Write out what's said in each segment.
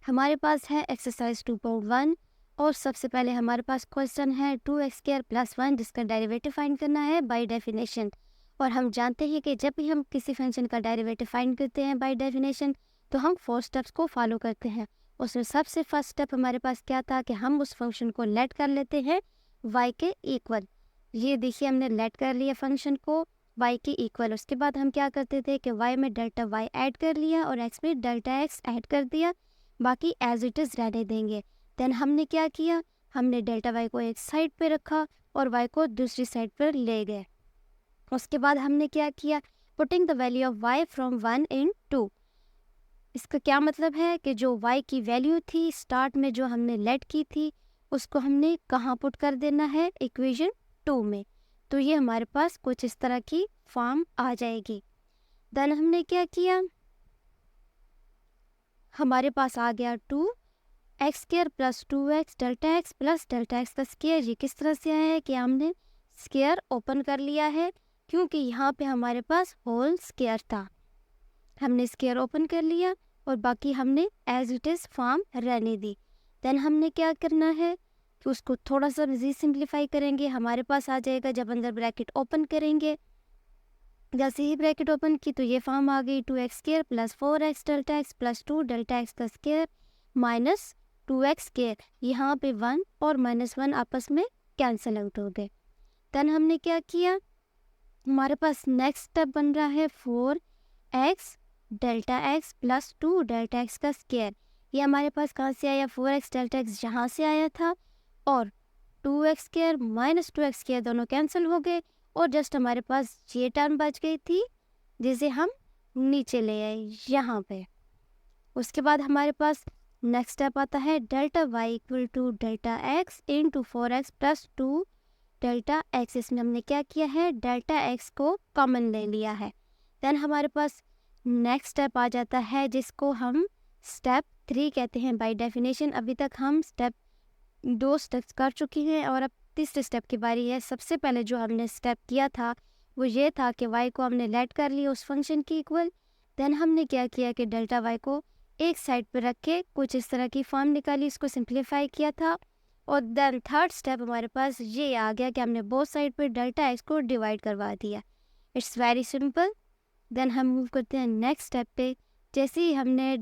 हमारे पास है एक्सरसाइज 2.1 और सबसे पहले हमारे पास क्वेश्चन है 2x² + 1 जिसका डेरिवेटिव फाइंड करना है बाय डेफिनेशन। और हम जानते हैं कि जब भी हम किसी फंक्शन का डेरिवेटिव फाइंड करते हैं बाय डेफिनेशन तो हम 4 स्टेप्स को फॉलो करते हैं। उसमें सबसे फर्स्ट स्टेप हमारे पास क्या था कि हम उस फंक्शन को लेट कर लेते हैं y के इक्वल। ये देखिए हमने लेट कर लिया फंक्शन को y के इक्वल। उसके बाद हम क्या करते थे कि y में डेल्टा y ऐड कर लिया और x में डेल्टा x ऐड कर दिया, बाकी एज इट इज़ रहने देंगे। देन हमने क्या किया, हमने डेल्टा y को एक साइड पे रखा और y को दूसरी साइड पर ले गए। उसके बाद हमने क्या किया, putting the value of y from 1 इन 2। इसका क्या मतलब है कि जो y की वैल्यू थी स्टार्ट में जो हमने लेट की थी उसको हमने कहाँ पुट कर देना है, इक्वेशन 2 में। तो ये हमारे पास कुछ इस तरह की फॉर्म आ जाएगी। देन हमने क्या किया, हमारे पास आ गया 2x² + 2x delta x plus delta x का स्क्वायर। ये किस तरह से आया है कि हमने स्क्वायर ओपन कर लिया है क्योंकि यहाँ पे हमारे पास होल स्क्वायर था। हमने स्क्वायर ओपन कर लिया और बाकी हमने एज इट इज़ फॉर्म रहने दी। देन हमने क्या करना है कि उसको थोड़ा सा मज़ीद सिंप्लीफाई करेंगे। हमारे पास आ जाएगा जब अंदर ब्रैकेट ओपन करेंगे, जैसे ही ब्रैकेट ओपन की तो ये फॉर्म आ गई 2x² + 4x delta x plus 2 delta x का स्क्वायर माइनस 2x²। यहाँ पे 1 और -1 आपस में कैंसिल आउट हो गए। देन हमने क्या किया, हमारे पास नेक्स्ट स्टेप बन रहा है 4x delta x plus 2 delta x का स्क्वायर। ये हमारे पास कहाँ से आया, 4x डेल्टा x यहाँ से आया था और 2x² माइनस 2x² दोनों कैंसिल हो गए और जस्ट हमारे पास ये टर्म बच गई थी जिसे हम नीचे ले आए यहाँ पे। उसके बाद हमारे पास नेक्स्ट स्टेप आता है delta y equal to delta x into 4x plus 2 delta x। इसमें हमने क्या किया है, डेल्टा x को कॉमन ले लिया है। देन हमारे पास नेक्स्ट स्टेप आ जाता है जिसको हम स्टेप 3 कहते हैं बाय डेफिनेशन। अभी तक हम 2 स्टेप्स कर चुके हैं और अब तीसरे स्टेप की बारी है। सबसे पहले जो हमने स्टेप किया था वो ये था कि y को हमने लेट कर लिया उस फंक्शन की इक्वल। देन हमने क्या किया कि डेल्टा y को एक साइड पर रख के कुछ इस तरह की फॉर्म निकाली, इसको सिंप्लीफाई किया था। और देन थर्ड स्टेप हमारे पास ये आ गया कि हमने बोथ साइड पर डेल्टा x को डिवाइड करवा दिया। It's very simple. देन हम मूव करते हैं नेक्स्ट स्टेप पे। जैसे ही हमने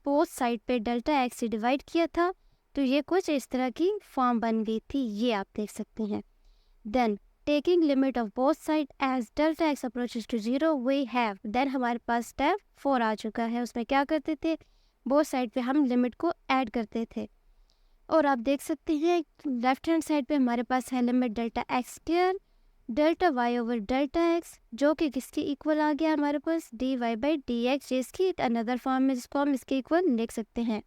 बोथ साइड पे डेल्टा x से डिवाइड किया था तो ये कुछ इस तरह की फॉर्म बन गई थी, ये आप देख सकते हैं। Then taking limit of both side as delta x approaches to 0 we have. Then हमारे पास स्टेप 4 आ चुका है। उसमें क्या करते थे, बोथ साइड पे हम लिमिट को ऐड करते थे और आप देख सकते हैं लेफ्ट हैंड साइड पे हमारे पास है limit delta x² delta y over delta x जो कि किसके इक्वल आ गया हमारे पास dy/dx, जिसकी अनदर फॉर्म में जिसको हम इसके इक्वल लिख सकते हैं।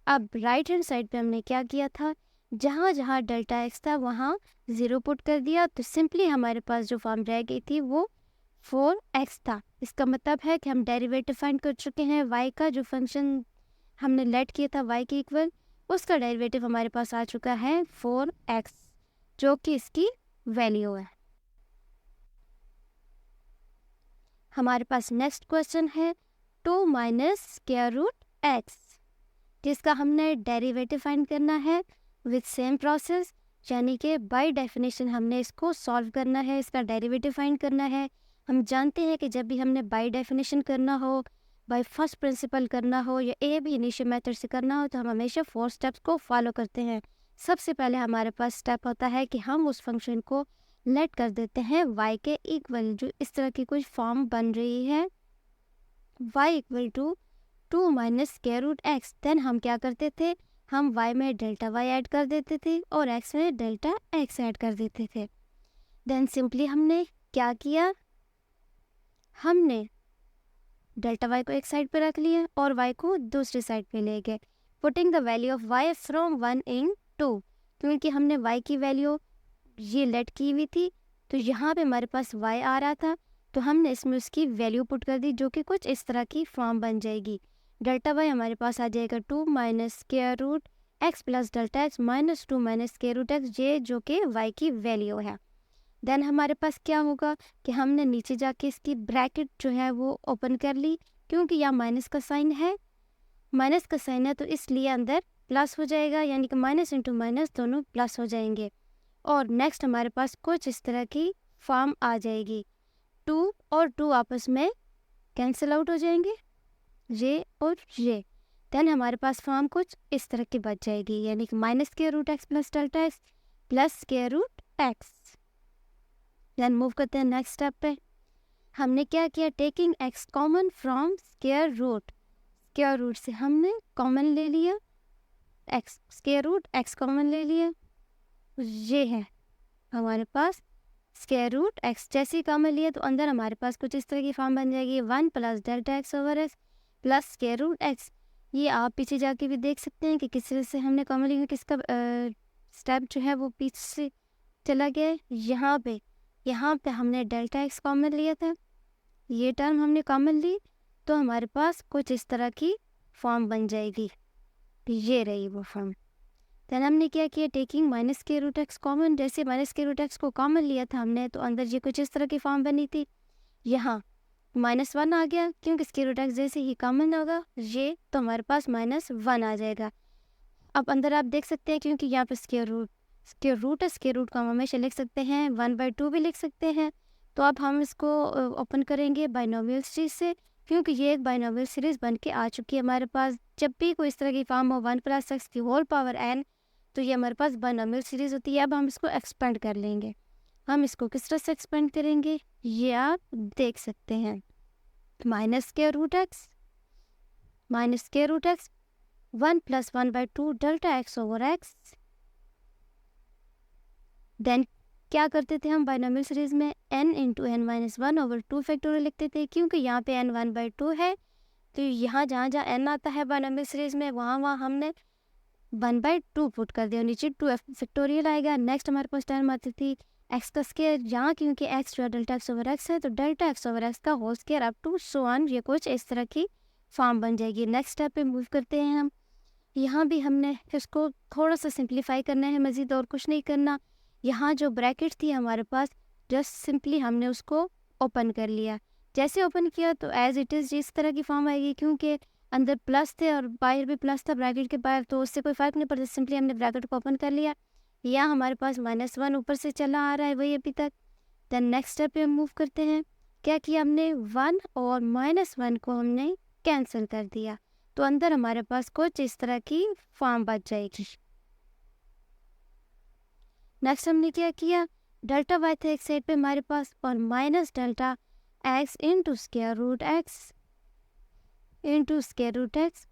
अब राइट हैंड साइड पे हमने क्या किया था, जहाँ जहाँ डेल्टा x था वहाँ 0 पुट कर दिया तो सिंपली हमारे पास जो फॉर्म रह गई थी वो 4x था। इसका मतलब है कि हम डेरिवेटिव फाइंड कर चुके हैं y का। जो फंक्शन हमने लेट किया था y के इक्वल उसका डेरिवेटिव हमारे पास आ चुका है 4x जो कि इसकी वैल्यू है। हमारे पास नेक्स्ट क्वेश्चन है 2 माइनस स्क्वायर रूट x जिसका हमने डेरिवेटिव फाइंड करना है विद सेम प्रोसेस, यानी कि बाय डेफिनेशन हमने इसको सॉल्व करना है, इसका डेरिवेटिव फाइंड करना है। हम जानते हैं कि जब भी हमने बाय डेफिनेशन करना हो, बाय फर्स्ट प्रिंसिपल करना हो या ए भी इनिशियल मेथड से करना हो तो हम हमेशा 4 स्टेप्स को फॉलो करते हैं। सबसे पहले हमारे पास स्टेप होता है कि हम उस फंक्शन को लेट कर देते हैं y के इक्वल। जो इस तरह की कुछ फॉर्म बन रही है y equal to 2 minus square root x। Then हम क्या करते थे, हम y में डेल्टा y ऐड कर देते थे और x में डेल्टा x ऐड कर देते थे। देन सिंपली हमने क्या किया, हमने डेल्टा y को एक साइड पे रख लिया और y को दूसरी साइड पे ले गए। Putting the value of y from 1 इन 2, क्योंकि हमने y की वैल्यू ये लेट की हुई थी तो यहाँ पे हमारे पास y आ रहा था तो हमने इसमें उसकी वैल्यू पुट कर दी जो कि कुछ इस तरह की फॉर्म बन जाएगी। डेल्टा y हमारे पास आ जाएगा 2 minus square root x plus delta x minus 2 minus square root x, ये जो कि y की वैल्यू है। देन हमारे पास क्या होगा कि हमने नीचे जाके इसकी ब्रैकेट जो है वो ओपन कर ली क्योंकि यहाँ माइनस का साइन है। माइनस का साइन है तो इसलिए अंदर प्लस हो जाएगा, यानी कि माइनस इंटू माइनस दोनों प्लस हो जाएंगे। और नेक्स्ट हमारे पास कुछ इस तरह की फॉर्म आ जाएगी। 2 और 2 आपस में कैंसिल आउट हो जाएंगे, ये और ये। देन हमारे पास फॉर्म कुछ इस तरह की बच जाएगी, यानी कि minus square root x plus delta x plus square root x. Then move करते हैं नेक्स्ट स्टेप पे। हमने क्या किया, taking x common from square root से हमने कॉमन ले लिया x, square root x common ले लिया, ये है हमारे पास स्क्वायर रूट एक्स। जैसे ही कॉमन लिया तो अंदर हमारे पास कुछ इस तरह की फॉर्म बन जाएगी, 1 plus delta x over x plus square root x. ये आप पीछे जाके भी देख सकते हैं कि किस तरह से हमने कॉमन लिया, किसका स्टेप जो है वो पीछे से चला गया है। यहाँ पे हमने डेल्टा एक्स कॉमन लिया था, ये टर्म हमने कॉमन ली, तो हमारे पास कुछ इस तरह की फॉर्म बन जाएगी, ये रही वो फॉर्म। देन हमने क्या किया, टेकिंग माइनस के रूट एक्स कॉमन, जैसे माइनस के रूट एक्स को कॉमन लिया था हमने तो अंदर ये कुछ इस तरह की फॉर्म बनी थी। यहाँ -1 आ गया, क्योंकि स्क्वायर रूट एक्स जैसे ही कॉमन होगा ये, तो हमारे पास -1 आ जाएगा। अब अंदर आप देख सकते हैं, क्योंकि यहाँ पे स्क्वायर रूट है, स्क्वायर रूट को हम हमेशा लिख सकते हैं 1/2 भी लिख सकते हैं। तो अब हम इसको ओपन करेंगे बाइनोमियल सीरीज से, क्योंकि ये एक बाइनोमियल सीरीज बन के आ चुकी है हमारे पास। जब भी कोई इस तरह की फॉर्म हो 1 + x की होल पावर n, तो ये हमारे पास बाइनोमियल सीरीज होती है। अब हम इसको एक्सपेंड कर लेंगे। हम इसको किस तरह से एक्सपेंड करेंगे ये आप देख सकते हैं, minus square root x 1 + 1/2 delta x over x. Then क्या करते थे हम बाइनोमियल सीरीज में, n × n-1/2 फैक्टोरियल लिखते थे, क्योंकि यहाँ पे n 1/2 है, तो यहाँ जहाँ n आता है बाइनोमियल सीरीज में वहाँ हमने 1/2 पुट कर दिया, नीचे 2 फैक्टोरियल आएगा। नेक्स्ट हमारे पास टर्म आती थी एक्स का स्क्वायर, यहाँ क्योंकि एक्स जो है डेल्टा एक्स ओवर एक्स है, तो डेल्टा एक्स ओवर एक्स का whole square up to so on, ये कुछ इस तरह की फॉर्म बन जाएगी। नेक्स्ट स्टेप पे मूव करते हैं हम। यहाँ भी हमने इसको थोड़ा सा सिंप्लीफाई करना है मज़ीद, और कुछ नहीं करना। यहाँ जो ब्रैकेट थी हमारे पास, जस्ट सिंपली हमने उसको ओपन कर लिया। जैसे ओपन किया तो एज इट इज़ इस तरह की फॉर्म आएगी, क्योंकि अंदर प्लस थे और बाहर भी प्लस था ब्रैकेट के बाहर, तो उससे कोई फ़र्क नहीं पड़ता, सिंपली हमने ब्रैकेट को ओपन कर लिया। यहाँ हमारे पास -1 ऊपर से चला आ रहा है वही अभी तक। देन नेक्स्ट स्टेप पे हम मूव करते हैं। क्या किया हमने, 1 और -1 को हमने कैंसिल कर दिया, तो अंदर हमारे पास कुछ इस तरह की फॉर्म बच जाएगी। नेक्स्ट हमने क्या किया, डेल्टा वाई था एक साइड पे हमारे पास, और minus delta x into square root x.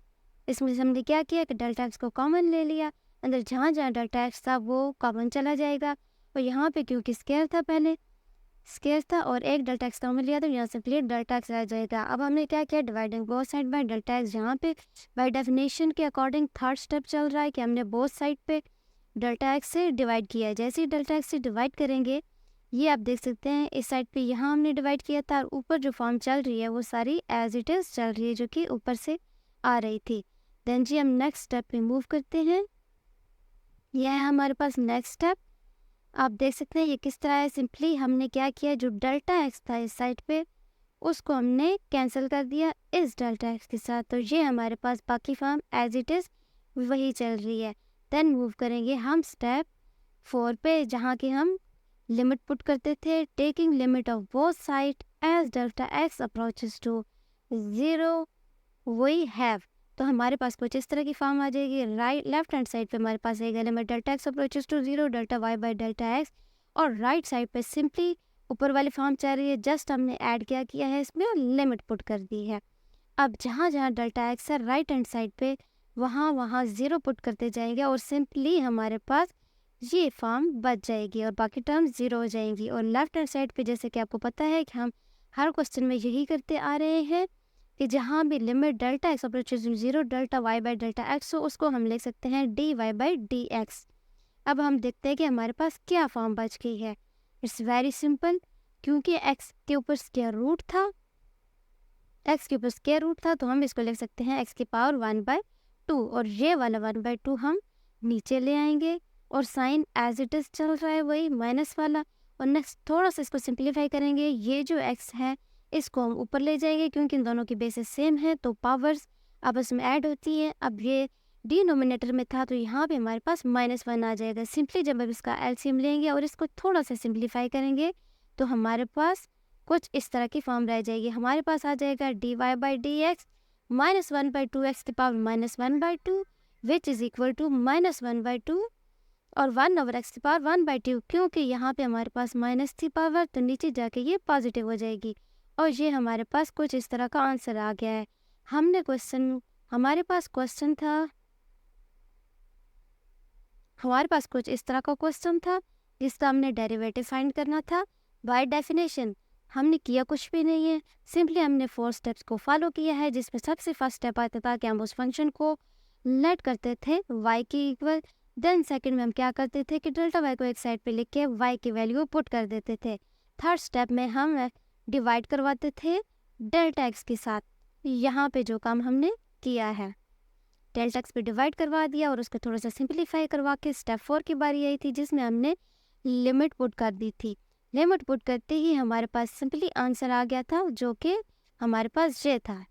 इसमें हमने क्या किया कि डेल्टा एक्स को कॉमन ले लिया, अंदर जहाँ जहाँ डेल्टा एक्स था वो कॉमन चला जाएगा, और यहाँ पे क्योंकि स्क्वायर था और एक डेल्टा एक्स कॉमन लिया तो यहाँ से प्लेट डेल्टा एक्स रह जाएगा। अब हमने क्या किया, dividing both side by delta x. यहाँ पे बाय डेफिनेशन के अकॉर्डिंग थर्ड स्टेप चल रहा है कि हमने बोथ साइड पे डेल्टा एक्स से डिवाइड किया है। जैसे ही डेल्टा एक्स से डिवाइड करेंगे, ये आप देख सकते हैं इस साइड पे यहाँ हमने डिवाइड किया था, और ऊपर जो फॉर्म चल रही है वो सारी एज इट इज़ चल रही है, जो कि ऊपर से आ रही थी। देन जी हम नेक्स्ट स्टेप पे मूव करते हैं। यह है हमारे पास नेक्स्ट स्टेप, आप देख सकते हैं ये किस तरह है। सिंपली हमने क्या किया, जो डेल्टा एक्स था इस साइड पे उसको हमने कैंसिल कर दिया इस डेल्टा एक्स के साथ, तो ये हमारे पास बाकी फॉर्म एज इट इज़ वही चल रही है। देन मूव करेंगे हम स्टेप 4 पे, जहाँ की हम लिमिट पुट करते थे, taking limit of both side as delta x approaches to 0 we have. तो हमारे पास कुछ इस तरह की फॉर्म आ जाएगी। लेफ्ट हैंड साइड पे हमारे पास आएगा limit delta x approaches to 0 delta y by delta x, और राइट साइड पे सिंपली ऊपर वाली फॉर्म चल रही है, जस्ट हमने ऐड क्या किया है इसमें और लिमिट पुट कर दी है। अब जहाँ जहाँ डेल्टा एक्स है राइट हैंड साइड पे वहाँ 0 पुट करते जाएंगे, और सिंपली हमारे पास ये फॉर्म बच जाएगी और बाकी टर्म 0 हो जाएंगी। और लेफ्ट हैंड साइड पे जैसे कि आपको पता है कि हम हर क्वेश्चन में यही करते आ रहे हैं कि जहाँ भी limit delta x approaches to 0 delta y by delta x हो, उसको हम लिख सकते हैं dy बाई डी एक्स। अब हम देखते हैं कि हमारे पास क्या फॉर्म बच गई है। इट्स वेरी सिंपल, क्योंकि x के ऊपर स्क्वायर रूट था तो हम इसको लिख सकते हैं x की पावर 1/2, और ये वाला 1/2 हम नीचे ले आएंगे, और साइन एज इट इज़ चल रहा है वही माइनस वाला। और नेक्स्ट थोड़ा सा इसको सिंप्लीफाई करेंगे, ये जो x है इसको हम ऊपर ले जाएंगे, क्योंकि इन दोनों की बेसिस सेम है, तो पावर्स आपस में ऐड होती हैं। अब ये डिनोमिनेटर में था तो यहाँ पे हमारे पास -1 आ जाएगा। सिंपली जब हम इसका एलसीएम लेंगे और इसको थोड़ा सा सिंप्लीफाई करेंगे तो हमारे पास कुछ इस तरह की फॉर्म रह जाएगी। हमारे पास आ जाएगा dy/dx -1/2x की power -1/2 which is equal to -1/2 और 1/x की पावर 1/2। क्योंकि यहाँ पे हमारे पास माइनस थी पावर तो नीचे जाके ये पॉजिटिव हो जाएगी और ये हमारे पास कुछ इस तरह का आंसर आ गया है। हमारे पास कुछ इस तरह का क्वेश्चन था जिसका हमने डेरिवेटिव फाइंड करना था। बाय डेफिनेशन हमने किया कुछ भी नहीं है, सिंपली हमने 4 स्टेप्स को फॉलो किया है, जिसमें सबसे फर्स्ट स्टेप आता था कि हम उस फंक्शन को लेट करते थे y के इक्वल। देन सेकंड में हम क्या करते थे कि डेल्टा y को एक साइड पे लिख के y की वैल्यू पुट कर देते थे। थर्ड स्टेप में हम डिवाइड करवाते थे डेल्टा x के साथ। यहाँ पे जो काम हमने किया है डेल्टा x पे डिवाइड करवा दिया और उसको थोड़ा सा सिंप्लीफाई करवा के स्टेप 4 की बारी आई थी जिसमें हमने लिमिट पुट कर दी थी। लिमिट पुट करते ही हमारे पास सिंपली आंसर आ गया था जो कि हमारे पास ये था।